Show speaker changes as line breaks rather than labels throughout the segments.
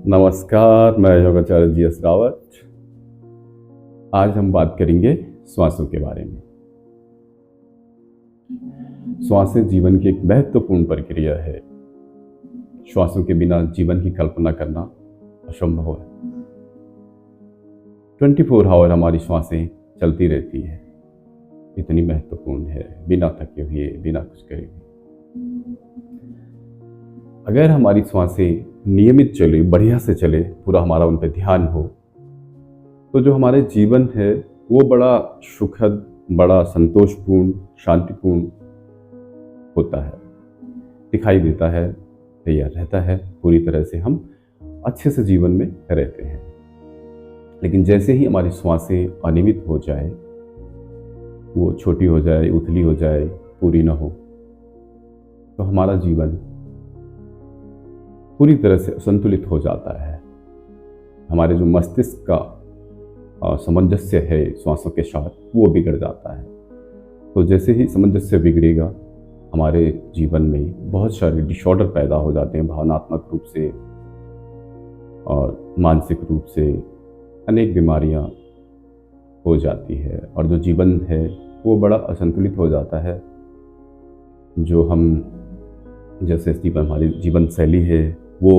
नमस्कार, मैं योगाचार्य जी.एस. रावत। आज हम बात करेंगे श्वासों के बारे में। श्वासें जीवन की एक महत्वपूर्ण प्रक्रिया है। श्वासों के बिना जीवन की कल्पना करना असंभव है। 24 आवर हमारी श्वासें चलती रहती है। इतनी महत्वपूर्ण है, बिना थके हुए, बिना कुछ करे हुए। अगर हमारी श्वासें नियमित चले, बढ़िया से चले, पूरा हमारा उन पर ध्यान हो, तो जो हमारे जीवन है वो बड़ा सुखद, बड़ा संतोषपूर्ण, शांतिपूर्ण होता है, दिखाई देता है, तैयार रहता है। पूरी तरह से हम अच्छे से जीवन में रहते हैं। लेकिन जैसे ही हमारी श्वासें अनियमित हो जाए, वो छोटी हो जाए, उथली हो जाए, पूरी ना हो, तो हमारा जीवन पूरी तरह से असंतुलित हो जाता है। हमारे जो मस्तिष्क का सामंजस्य है श्वासों के साथ, वो बिगड़ जाता है। तो जैसे ही सामंजस्य बिगड़ेगा, हमारे जीवन में बहुत सारे डिसऑर्डर पैदा हो जाते हैं, भावनात्मक रूप से और मानसिक रूप से अनेक बीमारियां हो जाती है। और जो जीवन है वो बड़ा असंतुलित हो जाता है। जो हम जैसे हमारी जीवन शैली है वो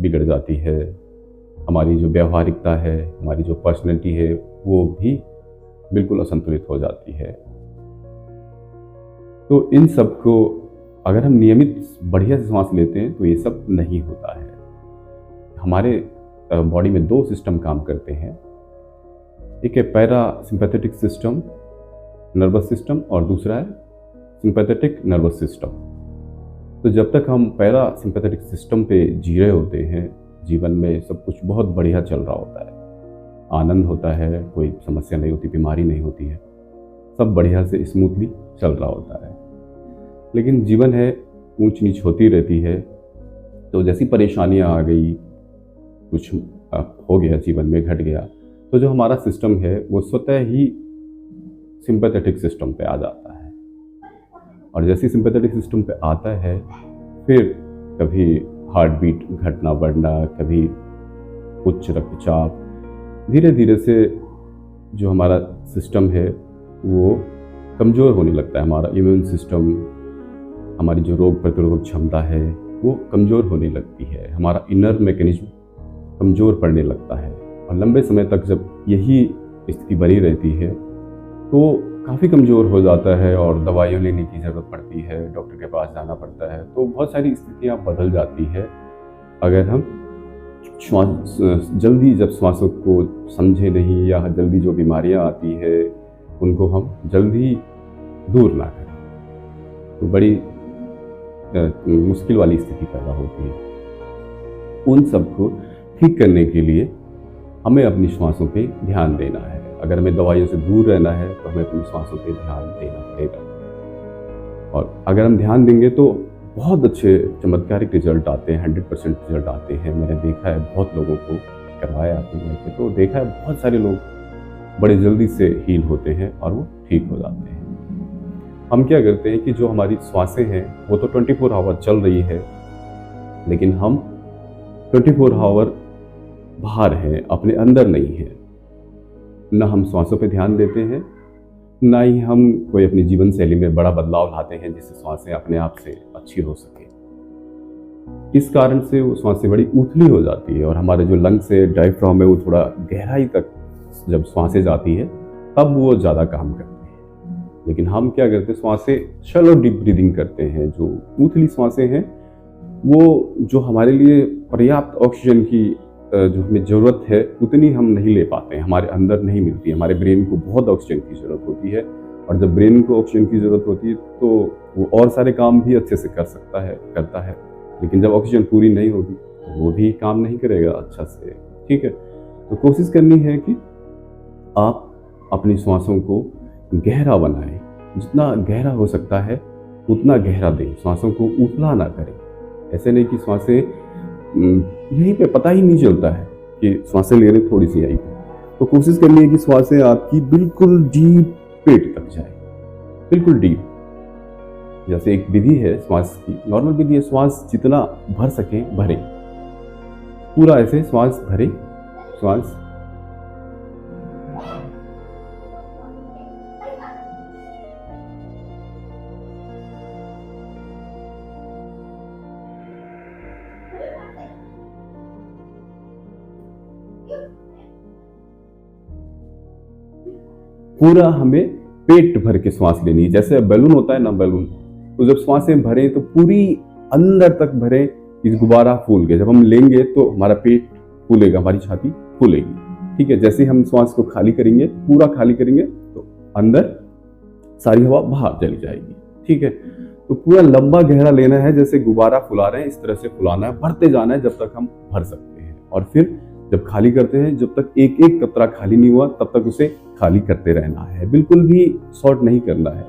बिगड़ जाती है। हमारी जो व्यवहारिकता है, हमारी जो पर्सनैलिटी है, वो भी बिल्कुल असंतुलित हो जाती है। तो इन सब को अगर हम नियमित बढ़िया से सांस लेते हैं तो ये सब नहीं होता है। हमारे बॉडी में 2 सिस्टम काम करते हैं। एक है पैरासिम्पैथेटिक सिस्टम, नर्वस सिस्टम, और दूसरा है सिंपैथेटिक नर्वस सिस्टम। तो जब तक हम पैरासिम्पैथेटिक सिस्टम पे जी रहे होते हैं, जीवन में सब कुछ बहुत बढ़िया चल रहा होता है, आनंद होता है, कोई समस्या नहीं होती, बीमारी नहीं होती है, सब बढ़िया से स्मूथली चल रहा होता है। लेकिन जीवन है, ऊंच नीच होती रहती है। तो जैसी परेशानियां आ गई, कुछ हो गया जीवन में, घट गया, तो जो हमारा सिस्टम है वो स्वतः ही सिंपैथेटिक सिस्टम पे आ जाता है। और जैसे सिंपैथेटिक सिस्टम पे आता है, फिर कभी हार्ट बीट घटना बढ़ना, कभी उच्च रक्तचाप, धीरे धीरे से जो हमारा सिस्टम है वो कमज़ोर होने लगता है। हमारा इम्यून सिस्टम, हमारी जो रोग प्रतिरोधक क्षमता है वो कमज़ोर होने लगती है। हमारा इनर मैकेनिज्म कमज़ोर पड़ने लगता है। और लंबे समय तक जब यही स्थिति बनी रहती है तो काफ़ी कमज़ोर हो जाता है और दवाइयाँ लेने की ज़रूरत पड़ती है, डॉक्टर के पास जाना पड़ता है। तो बहुत सारी स्थितियाँ बदल जाती है अगर हम जल्दी जब श्वासों को समझे नहीं, या जल्दी जो बीमारियाँ आती है उनको हम जल्दी दूर ना करें, तो बड़ी मुश्किल वाली स्थिति पैदा होती है। उन सबको ठीक करने के लिए हमें अपनी श्वासों पे ध्यान देना है। अगर हमें दवाइयों से दूर रहना है तो हमें अपनी श्वासों पे ध्यान देना पड़ेगा। और अगर हम ध्यान देंगे तो बहुत अच्छे चमत्कारिक रिजल्ट आते हैं, 100% रिजल्ट आते हैं। मैंने देखा है, बहुत लोगों को करवाया आपने, तो देखा है बहुत सारे लोग बड़े जल्दी से हील होते हैं और वो ठीक हो जाते हैं। हम क्या करते हैं कि जो हमारी श्वासें हैं वो तो 24 आवर चल रही है, लेकिन हम 24 आवर बाहर हैं, अपने अंदर नहीं है। न हम श्वासों पे ध्यान देते हैं, ना ही हम कोई अपनी जीवन शैली में बड़ा बदलाव लाते हैं जिससे श्वासें अपने आप से अच्छी हो सके। इस कारण से वो श्वासें बड़ी उथली हो जाती है और हमारे जो लंग्स है, डायफ्राम है, वो थोड़ा गहराई तक जब श्वासें जाती है तब वो ज़्यादा काम करते हैं। लेकिन हम क्या करते हैं, श्वासें शैलो डीप ब्रीदिंग करते हैं। जो उथली श्वासें हैं वो जो हमारे लिए पर्याप्त ऑक्सीजन की जो हमें ज़रूरत है उतनी हम नहीं ले पाते हैं, हमारे अंदर नहीं मिलती है। हमारे ब्रेन को बहुत ऑक्सीजन की ज़रूरत होती है, और जब ब्रेन को ऑक्सीजन की ज़रूरत होती है तो वो और सारे काम भी अच्छे से करता है। लेकिन जब ऑक्सीजन पूरी नहीं होगी तो वो भी काम नहीं करेगा अच्छा से। ठीक है, तो कोशिश करनी है कि आप अपनी श्वासों को गहरा बनाएं, जितना गहरा हो सकता है उतना गहरा दें, श्वासों को उथला ना करें। ऐसे नहीं कि श्वासें यहीं पे पता ही नहीं चलता है कि श्वासें ले रहे थोड़ी सी आई, तो कोशिश करनी है कि श्वासें आपकी बिल्कुल डीप पेट तक जाए, बिल्कुल डीप। जैसे एक विधि है श्वास की, नॉर्मल विधि है, श्वास जितना भर सके भरें। पूरा ऐसे श्वास भरे, श्वास पूरा हमें पेट भर के श्वास लेनी है। जैसे बैलून होता है ना, बैलून, तो जब श्वासें भरें तो पूरी अंदर तक भरें कि गुब्बारा फूल गए। जब हम लेंगे तो हमारा पेट फूलेगा, हमारी छाती फूलेगी, ठीक है। जैसे हम श्वास को खाली करेंगे, पूरा खाली करेंगे, तो अंदर सारी हवा बाहर चली जाएगी, ठीक है। तो पूरा लंबा गहरा लेना है, जैसे गुब्बारा फुला रहे हैं इस तरह से फुलाना है, भरते जाना है जब तक हम भर सकते हैं। और फिर जब खाली करते हैं, जब तक एक एक कतरा खाली नहीं हुआ तब तक उसे खाली करते रहना है, बिल्कुल भी शॉर्ट नहीं करना है।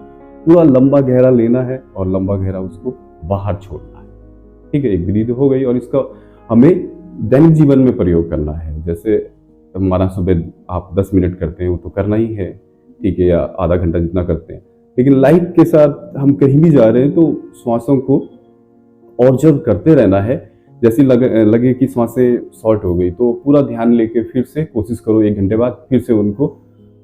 पूरा लंबा गहरा लेना है और लंबा गहरा उसको बाहर छोड़ना है, ठीक है। एक विधि तो हो गई, और इसका हमें दैनिक जीवन में प्रयोग करना है। जैसे हमारा सुबह आप 10 मिनट करते हैं, वो तो करना ही है, ठीक है, या आधा घंटा जितना करते हैं। लेकिन लाइफ के साथ हम कहीं भी जा रहे हैं तो श्वासों को ऑब्जर्व करते रहना है। जैसे लगे कि श्वासें शॉर्ट हो गई तो पूरा ध्यान लेके फिर से कोशिश करो, 1 घंटे बाद फिर से उनको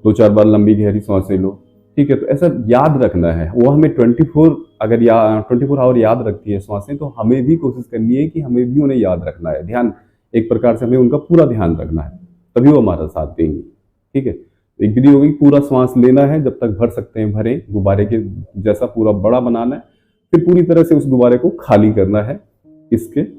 2-4 बार लंबी गहरी सांसें लो, ठीक है। तो ऐसा याद रखना है, वो हमें 24 आवर याद रखती है श्वासें, तो हमें भी कोशिश करनी है कि हमें भी उन्हें याद रखना है। ध्यान एक प्रकार से हमें उनका पूरा ध्यान रखना है, तभी वो हमारा साथ देंगी, ठीक है। तो एक विधि होगी, पूरा श्वास लेना है, जब तक भर सकते हैं भरें, गुब्बारे के जैसा पूरा बड़ा बनाना है, फिर पूरी तरह से उस गुब्बारे को खाली करना है, इसके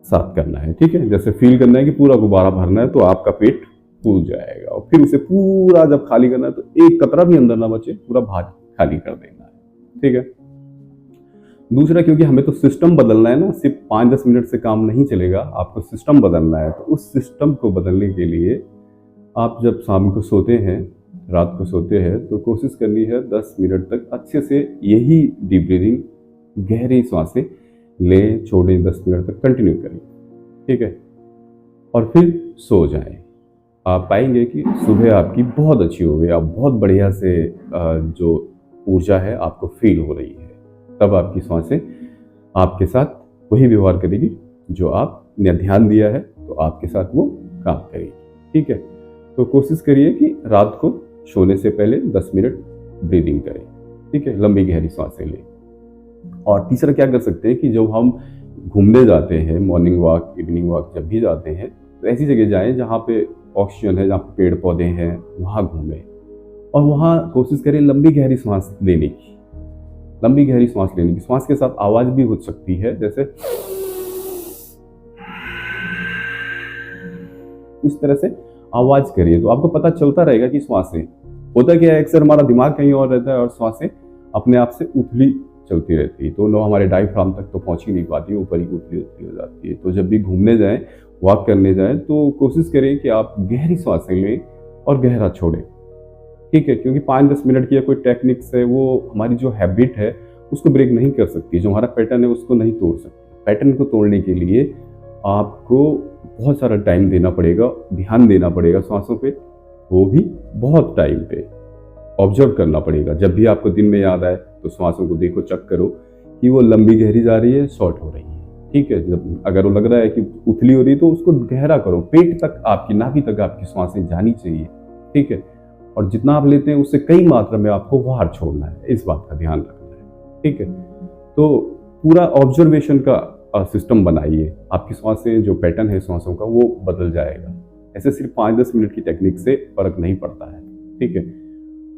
साथ करना है, ठीक है। जैसे फील करना है कि पूरा गुब्बारा भरना है तो आपका पेट फूल जाएगा, और फिर उसे पूरा जब खाली करना है तो एक कतरा भी अंदर ना बचे, पूरा बाहर खाली कर देना है, ठीक है। दूसरा, क्योंकि हमें तो सिस्टम बदलना है ना, सिर्फ 5-10 मिनट से काम नहीं चलेगा, आपको सिस्टम बदलना है। तो उस सिस्टम को बदलने के लिए आप जब शाम को सोते हैं, रात को सोते हैं, तो कोशिश करनी है 10 मिनट तक अच्छे से यही डीप ब्रीदिंग, गहरी सांसें लें, छोड़ें, 10 मिनट तक कंटिन्यू करें, ठीक है। और फिर सो जाएं। आप पाएंगे कि सुबह आपकी बहुत अच्छी हो गई, आप बहुत बढ़िया से जो ऊर्जा है आपको फील हो रही है। तब आपकी सांसें आपके साथ वही व्यवहार करेगी जो आपने ध्यान दिया है, तो आपके साथ वो काम करेगी, ठीक है। तो कोशिश करिए कि रात को सोने से पहले 10 मिनट ब्रीदिंग करें, ठीक है, लंबी गहरी सांसें लें। और तीसरा क्या कर सकते हैं कि जब हम घूमने जाते हैं, मॉर्निंग वॉक, इवनिंग वॉक, जब भी जाते हैं तो ऐसी जगह जाएं जहाँ पे ऑक्सीजन है, जहाँ पे पेड़ पौधे हैं, वहाँ घूमें। और वहाँ कोशिश करें लंबी गहरी सांस लेने की, लंबी गहरी सांस लेने की। सांस के साथ आवाज भी हो सकती है, जैसे इस तरह से आवाज करिए, तो आपको पता चलता रहेगा कि श्वासें, होता क्या है, अक्सर हमारा दिमाग कहीं और रहता है और श्वासें अपने आप से उथली चलती रहती है, तो नो हमारे डायफ्राम तक तो पहुंच ही नहीं पाती, ऊपर ही उथली उथली हो जाती है। तो जब भी घूमने जाएं, वॉक करने जाएं, तो कोशिश करें कि आप गहरी सांसें लें और गहरा छोड़ें, ठीक है। क्योंकि 5-10 मिनट की कोई टेक्निक्स है, वो हमारी जो हैबिट है उसको ब्रेक नहीं कर सकती, जो हमारा पैटर्न है उसको नहीं तोड़ सकती। पैटर्न को तोड़ने के लिए आपको बहुत सारा टाइम देना पड़ेगा, ध्यान देना पड़ेगा सांसों पे, वो भी बहुत टाइम पे ऑब्जर्व करना पड़ेगा। जब भी आपको दिन में याद आए तो सांसों को देखो, चेक करो कि वो लंबी गहरी जा रही है, शॉर्ट हो रही है, ठीक है। जब अगर वो लग रहा है कि उथली हो रही है तो उसको गहरा करो, पेट तक, आपकी नाभि तक आपकी सांसें जानी चाहिए, ठीक है। और जितना आप लेते हैं उससे कई मात्रा में आपको बाहर छोड़ना है, इस बात का ध्यान रखना है, ठीक है। तो पूरा ऑब्जर्वेशन का सिस्टम बनाइए, आपकी सांसें, जो पैटर्न है सांसों का, वो बदल जाएगा। ऐसे सिर्फ 5-10 मिनट की टेक्निक से फर्क नहीं पड़ता है, ठीक है।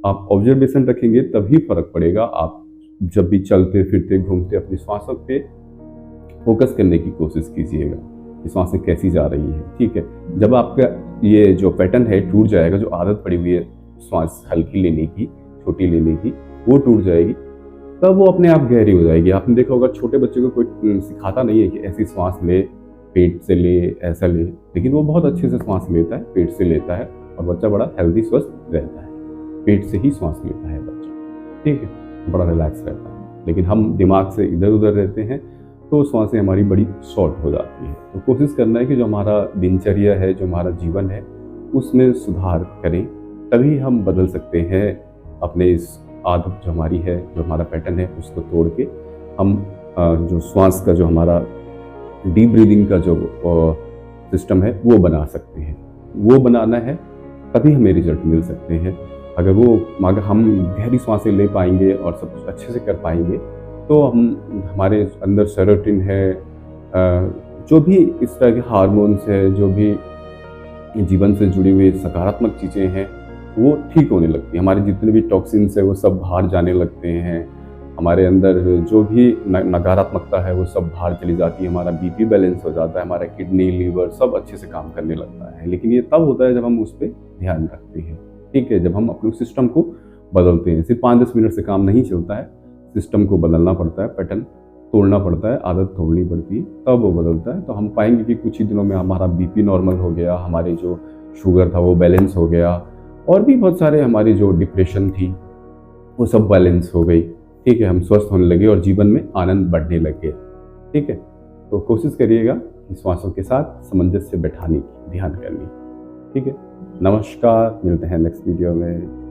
आप ऑब्जर्वेशन रखेंगे तभी फर्क पड़ेगा। आप जब भी चलते फिरते घूमते अपनी सांसों पे फोकस करने की कोशिश कीजिएगा कि सांसें कैसी जा रही है, ठीक है। जब आपका ये जो पैटर्न है टूट जाएगा, जो आदत पड़ी हुई है सांस हल्की लेने की, छोटी लेने की, वो टूट जाएगी, तब वो अपने आप गहरी हो जाएगी। आपने देखा होगा छोटे बच्चे को कोई सिखाता नहीं है कि ऐसी सांस ले, पेट से ले, ऐसा ले, लेकिन वो बहुत अच्छे से सांस लेता है, पेट से लेता है, और बच्चा बड़ा हेल्दी स्वस्थ रहता है। पेट से ही सांस लेता है बच्चा, ठीक है, बड़ा रिलैक्स रहता है। लेकिन हम दिमाग से इधर उधर रहते हैं तो सांसें हमारी बड़ी शॉर्ट हो जाती है। तो कोशिश करना है कि जो हमारा दिनचर्या है, जो हमारा जीवन है, उसमें सुधार करें, तभी हम बदल सकते हैं अपने इस आदत जो हमारी है, जो हमारा पैटर्न है, उसको तोड़ के हम जो श्वास का, जो हमारा डीप ब्रीदिंग का जो सिस्टम है वो बना सकते हैं। वो बनाना है तभी हमें रिजल्ट मिल सकते हैं। अगर हम गहरी सांसें ले पाएंगे और सब कुछ अच्छे से कर पाएंगे तो हम हमारे अंदर सेरोटोनिन है, जो भी इस तरह के हार्मोन्स है, जो भी जीवन से जुड़ी हुई सकारात्मक चीज़ें हैं वो ठीक होने लगती हैं। हमारे जितने भी टॉक्सिन्स है वो सब बाहर जाने लगते हैं। हमारे अंदर जो भी नकारात्मकता है वो सब बाहर चली जाती है। हमारा बीपी बैलेंस हो जाता है, हमारा किडनी, लीवर सब अच्छे से काम करने लगता है। लेकिन ये तब होता है जब हम उस पर ध्यान रखते हैं, ठीक है, जब हम अपने सिस्टम को बदलते हैं। सिर्फ 5-10 मिनट से काम नहीं चलता है, सिस्टम को बदलना पड़ता है, पैटर्न तोड़ना पड़ता है, आदत तोड़नी पड़ती है, तब वो बदलता है। तो हम पाएंगे कि कुछ ही दिनों में हमारा बीपी नॉर्मल हो गया, हमारे जो शुगर था वो बैलेंस हो गया, और भी बहुत सारे हमारी जो डिप्रेशन थी वो सब बैलेंस हो गई, ठीक है। हम स्वस्थ होने लगे और जीवन में आनंद बढ़ने लगे, ठीक है। तो कोशिश करिएगा कि श्वासों के साथ सामंजस्य बैठाने की, ध्यान करनी, ठीक है। नमस्कार, मिलते हैं नेक्स्ट वीडियो में।